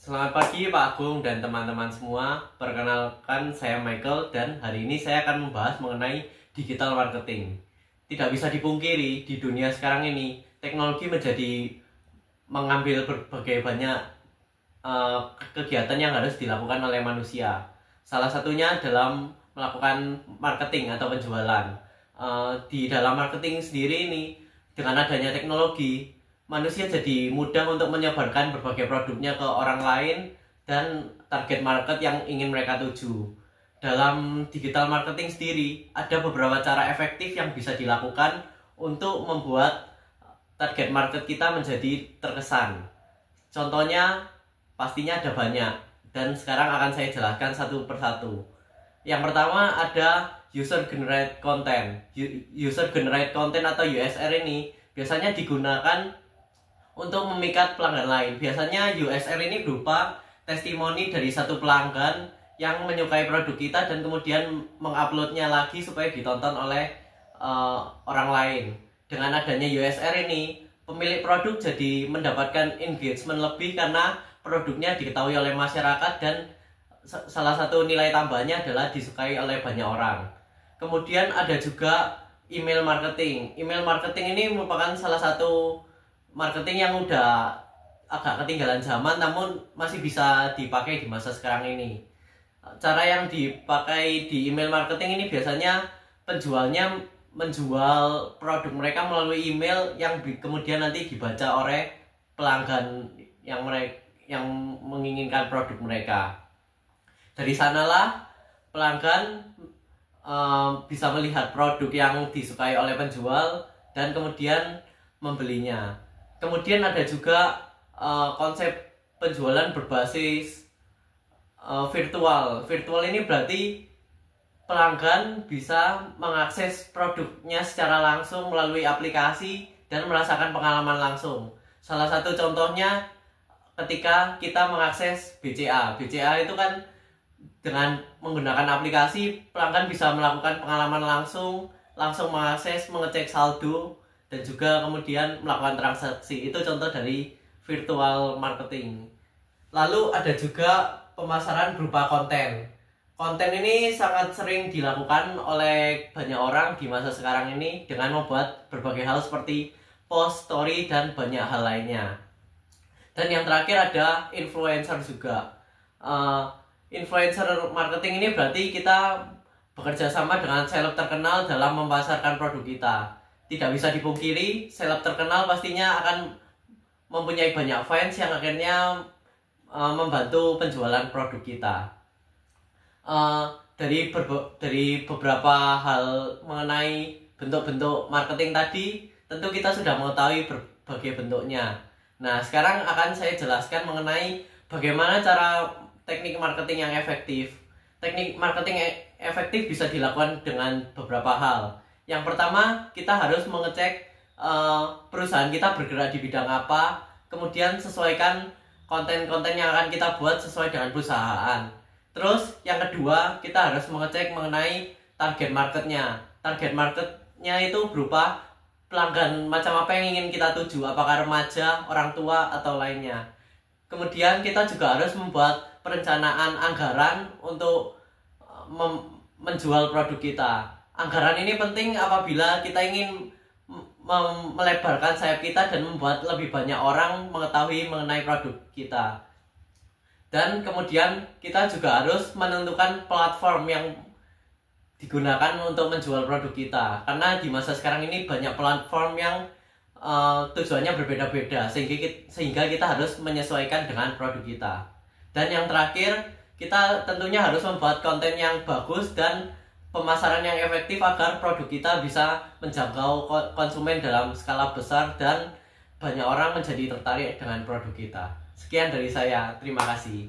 Selamat pagi Pak Agung dan teman-teman semua. Perkenalkan, saya Michael dan hari ini saya akan membahas mengenai digital marketing. Tidak bisa dipungkiri, di dunia sekarang ini teknologi mengambil berbagai banyak kegiatan yang harus dilakukan oleh manusia. Salah satunya dalam melakukan marketing atau penjualan. Di dalam marketing sendiri ini, dengan adanya teknologi, manusia jadi mudah untuk menyebarkan berbagai produknya ke orang lain dan target market yang ingin mereka tuju. Dalam digital marketing sendiri, ada beberapa cara efektif yang bisa dilakukan untuk membuat target market kita menjadi terkesan. Contohnya, pastinya ada banyak, dan sekarang akan saya jelaskan satu persatu. Yang pertama ada user generate content. User generate content atau USR ini biasanya digunakan untuk memikat pelanggan lain. Biasanya USR ini berupa testimoni dari satu pelanggan yang menyukai produk kita dan kemudian menguploadnya lagi supaya ditonton oleh orang lain. Dengan adanya USR ini, pemilik produk jadi mendapatkan engagement lebih karena produknya diketahui oleh masyarakat dan salah satu nilai tambahnya adalah disukai oleh banyak orang. Kemudian ada juga email marketing. Email marketing ini merupakan salah satu marketing yang udah agak ketinggalan zaman namun masih bisa dipakai di masa sekarang ini. Cara yang dipakai di email marketing ini biasanya penjualnya menjual produk mereka melalui email yang kemudian nanti dibaca oleh pelanggan yang menginginkan produk mereka. Dari sanalah pelanggan bisa melihat produk yang disukai oleh penjual dan kemudian membelinya. Kemudian ada juga konsep penjualan berbasis virtual. Virtual ini berarti pelanggan bisa mengakses produknya secara langsung melalui aplikasi dan merasakan pengalaman langsung. Salah satu contohnya ketika kita mengakses BCA. BCA itu kan dengan menggunakan aplikasi, pelanggan bisa melakukan pengalaman langsung mengakses, mengecek saldo, dan juga kemudian melakukan transaksi. Itu contoh dari virtual marketing. Lalu ada juga pemasaran berupa konten. Konten ini sangat sering dilakukan oleh banyak orang di masa sekarang ini dengan membuat berbagai hal seperti post, story, dan banyak hal lainnya. Dan yang terakhir ada influencer juga. Influencer marketing ini berarti kita bekerja sama dengan seleb terkenal dalam memasarkan produk kita. Tidak bisa dipungkiri, seleb terkenal pastinya akan mempunyai banyak fans yang akhirnya membantu penjualan produk kita. Dari beberapa hal mengenai bentuk-bentuk marketing tadi, tentu kita sudah mengetahui berbagai bentuknya. Nah, sekarang akan saya jelaskan mengenai bagaimana cara teknik marketing yang efektif. Teknik marketing efektif bisa dilakukan dengan beberapa hal. Yang pertama, kita harus mengecek perusahaan kita bergerak di bidang apa, kemudian sesuaikan konten-konten yang akan kita buat sesuai dengan perusahaan. Terus, yang kedua, kita harus mengecek mengenai target marketnya. Target marketnya itu berupa pelanggan macam apa yang ingin kita tuju, apakah remaja, orang tua, atau lainnya. Kemudian kita juga harus membuat perencanaan anggaran untuk menjual produk kita. Anggaran ini penting apabila kita ingin melebarkan sayap kita dan membuat lebih banyak orang mengetahui mengenai produk kita. Dan kemudian kita juga harus menentukan platform yang digunakan untuk menjual produk kita. Karena di masa sekarang ini banyak platform yang tujuannya berbeda-beda, sehingga kita harus menyesuaikan dengan produk kita. Dan yang terakhir, kita tentunya harus membuat konten yang bagus dan pemasaran yang efektif agar produk kita bisa menjangkau konsumen dalam skala besar dan banyak orang menjadi tertarik dengan produk kita. Sekian dari saya, terima kasih.